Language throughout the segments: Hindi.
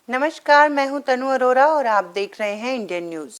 नमस्कार, मैं हूं तनु अरोरा और आप देख रहे हैं इंडियन न्यूज।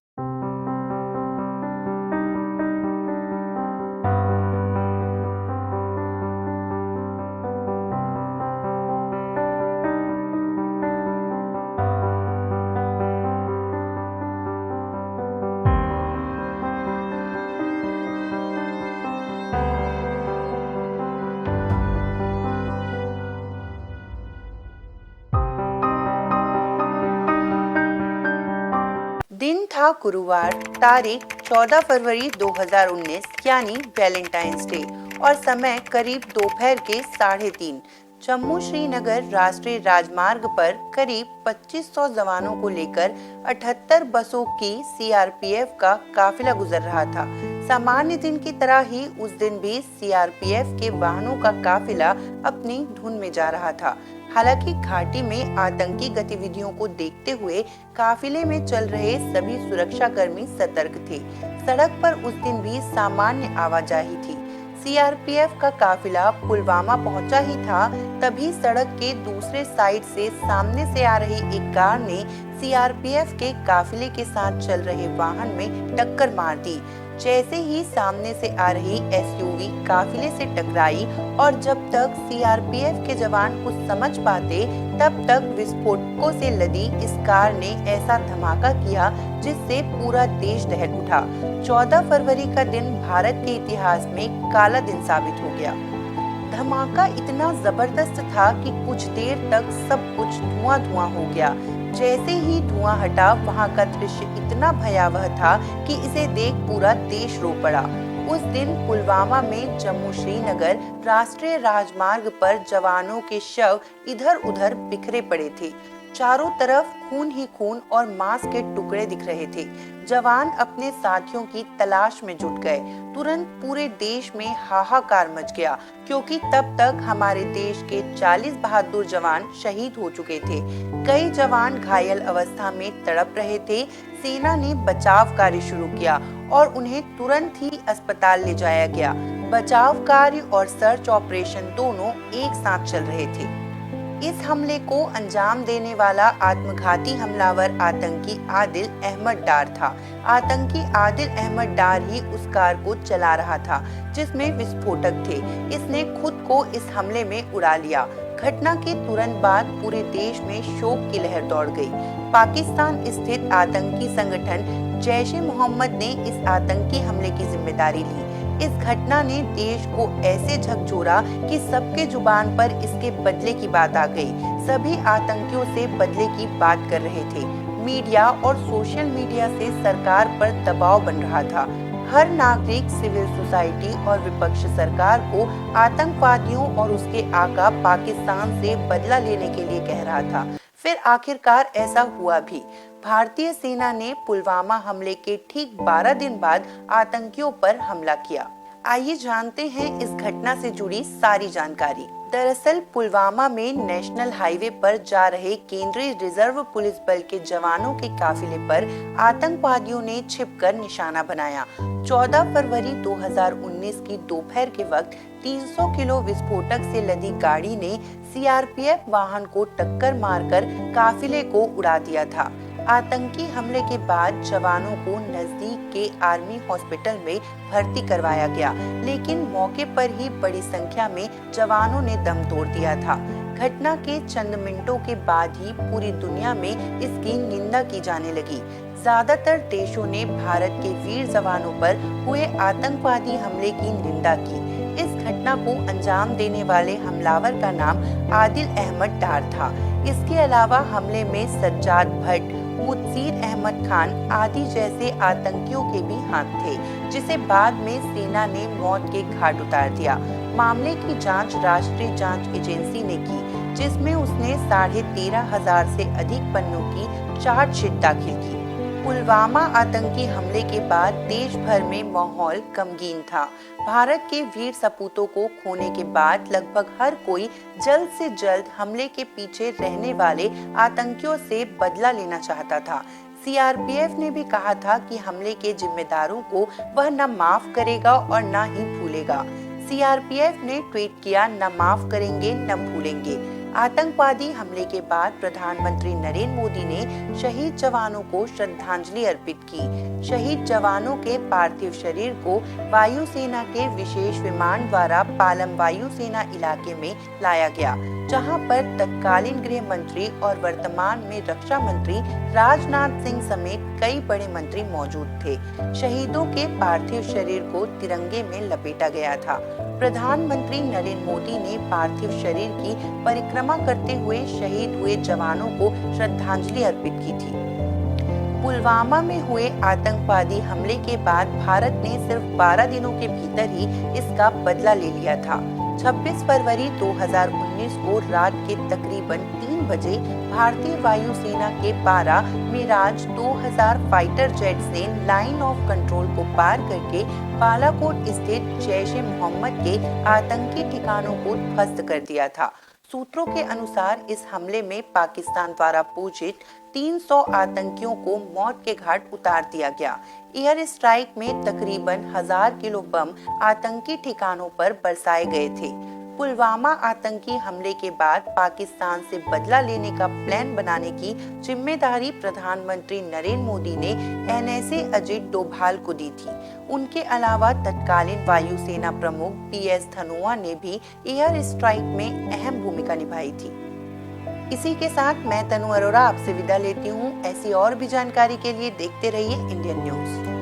दिन था गुरुवार, तारीख 14 फरवरी 2019 यानी वैलेंटाइंस डे और समय करीब दोपहर के 3:30। जम्मू श्रीनगर राष्ट्रीय राजमार्ग पर करीब 2500 जवानों को लेकर 78 बसों की सीआरपीएफ का काफिला गुजर रहा था। सामान्य दिन की तरह ही उस दिन भी सीआरपीएफ के वाहनों का काफिला अपनी धुन में जा रहा था। हालांकि घाटी में आतंकी गतिविधियों को देखते हुए काफिले में चल रहे सभी सुरक्षा कर्मी सतर्क थे। सड़क पर उस दिन भी सामान्य आवाजाही थी। सीआरपीएफ का काफिला पुलवामा पहुंचा ही था, तभी सड़क के दूसरे साइड से सामने से आ रही एक कार ने सीआरपीएफ के काफिले के साथ चल रहे वाहन में टक्कर मार दी। जैसे ही सामने से आ रही एसयूवी काफिले से टकराई और जब तक सीआरपीएफ के जवान कुछ समझ पाते तब तक विस्फोटकों से लदी इस कार ने ऐसा धमाका किया जिससे पूरा देश दहल उठा। 14 फरवरी का दिन भारत के इतिहास में काला दिन साबित हो गया। धमाका इतना जबरदस्त था कि कुछ देर तक सब कुछ धुआं धुआं हो गया। जैसे ही धुआं हटा, वहां का दृश्य इतना भयावह था कि इसे देख पूरा देश रो पड़ा। उस दिन पुलवामा में जम्मू श्रीनगर राष्ट्रीय राजमार्ग पर जवानों के शव इधर उधर बिखरे पड़े थे। चारों तरफ खून ही खून और मांस के टुकड़े दिख रहे थे। जवान अपने साथियों की तलाश में जुट गए। तुरंत पूरे देश में हाहाकार मच गया, क्योंकि तब तक हमारे देश के 40 बहादुर जवान शहीद हो चुके थे। कई जवान घायल अवस्था में तड़प रहे थे। सेना ने बचाव कार्य शुरू किया और उन्हें तुरंत ही अस्पताल ले जाया गया। बचाव कार्य और सर्च ऑपरेशन दोनों एक साथ चल रहे थे। इस हमले को अंजाम देने वाला आत्मघाती हमलावर आतंकी आदिल अहमद डार था। आतंकी आदिल अहमद डार ही उस कार को चला रहा था जिसमें विस्फोटक थे। इसने खुद को इस हमले में उड़ा लिया। घटना के तुरंत बाद पूरे देश में शोक की लहर दौड़ गई। पाकिस्तान स्थित आतंकी संगठन जैश-ए-मोहम्मद ने इस आतंकी हमले की जिम्मेदारी ली। इस घटना ने देश को ऐसे झकझोरा कि सबके जुबान पर इसके बदले की बात आ गई। सभी आतंकियों से बदले की बात कर रहे थे। मीडिया और सोशल मीडिया से सरकार पर दबाव बन रहा था। हर नागरिक, सिविल सोसाइटी और विपक्ष सरकार को आतंकवादियों और उसके आका पाकिस्तान से बदला लेने के लिए कह रहा था। फिर आखिरकार ऐसा हुआ भी। भारतीय सेना ने पुलवामा हमले के ठीक 12 दिन बाद आतंकियों पर हमला किया। आइए जानते हैं इस घटना से जुड़ी सारी जानकारी। दरअसल पुलवामा में नेशनल हाईवे पर जा रहे केंद्रीय रिजर्व पुलिस बल के जवानों के काफिले पर आतंकवादियों ने छिपकर निशाना बनाया। 14 फरवरी 2019 की दोपहर के वक्त 300 किलो विस्फोटक से लदी गाड़ी ने सीआरपीएफ वाहन को टक्कर मारकर काफिले को उड़ा दिया था। आतंकी हमले के बाद जवानों को नजदीक के आर्मी हॉस्पिटल में भर्ती करवाया गया, लेकिन मौके पर ही बड़ी संख्या में जवानों ने दम तोड़ दिया था। घटना के चंद मिनटों के बाद ही पूरी दुनिया में इसकी निंदा की जाने लगी। ज्यादातर देशों ने भारत के वीर जवानों पर हुए आतंकवादी हमले की निंदा की। इस घटना को अंजाम देने वाले हमलावर का नाम आदिल अहमद डार था। इसके अलावा हमले में सज्जाद भट्ट, मुत्सीर अहमद खान आदि जैसे आतंकियों के भी हाथ थे, जिसे बाद में सेना ने मौत के घाट उतार दिया। मामले की जांच राष्ट्रीय जांच एजेंसी ने की, जिसमें उसने 13,500 से अधिक पन्नों की चार्जशीट दाखिल की। पुलवामा आतंकी हमले के बाद देश भर में माहौल गमगीन था। भारत के वीर सपूतों को खोने के बाद लगभग हर कोई जल्द से जल्द हमले के पीछे रहने वाले आतंकियों से बदला लेना चाहता था। सीआरपीएफ ने भी कहा था कि हमले के जिम्मेदारों को वह न माफ करेगा और न ही भूलेगा। सीआरपीएफ ने ट्वीट किया, न माफ करेंगे न भूलेंगे। आतंकवादी हमले के बाद प्रधानमंत्री नरेंद्र मोदी ने शहीद जवानों को श्रद्धांजलि अर्पित की। शहीद जवानों के पार्थिव शरीर को वायुसेना के विशेष विमान द्वारा पालम वायुसेना इलाके में लाया गया, जहां पर तत्कालीन गृह मंत्री और वर्तमान में रक्षा मंत्री राजनाथ सिंह समेत कई बड़े मंत्री मौजूद थे। शहीदों के पार्थिव शरीर को तिरंगे में लपेटा गया था। प्रधानमंत्री नरेंद्र मोदी ने पार्थिव शरीर की परिक्रमा करते हुए शहीद हुए जवानों को श्रद्धांजलि अर्पित की थी। पुलवामा में हुए आतंकवादी हमले के बाद भारत ने सिर्फ 12 दिनों के भीतर ही इसका बदला ले लिया था। 26 फरवरी 2019 को रात के तकरीबन 3 बजे भारतीय वायुसेना के 12 मिराज 2000 फाइटर जेट्स ने लाइन ऑफ कंट्रोल को पार करके बालाकोट स्थित जैश-ए-मोहम्मद के आतंकी ठिकानों को ध्वस्त कर दिया था। सूत्रों के अनुसार इस हमले में पाकिस्तान द्वारा पूजित 300 आतंकियों को मौत के घाट उतार दिया गया। एयर स्ट्राइक में तकरीबन 1000 किलो बम आतंकी ठिकानों पर बरसाए गए थे। पुलवामा आतंकी हमले के बाद पाकिस्तान से बदला लेने का प्लान बनाने की जिम्मेदारी प्रधानमंत्री नरेंद्र मोदी ने एनएसए अजित डोभाल को दी थी। उनके अलावा तत्कालीन वायुसेना प्रमुख बीएस धनोआ ने भी एयर स्ट्राइक में अहम भूमिका निभाई थी। इसी के साथ मैं तनु अरोरा आपसे विदा लेती हूँ। ऐसी और भी जानकारी के लिए देखते रहिए इंडियन न्यूज।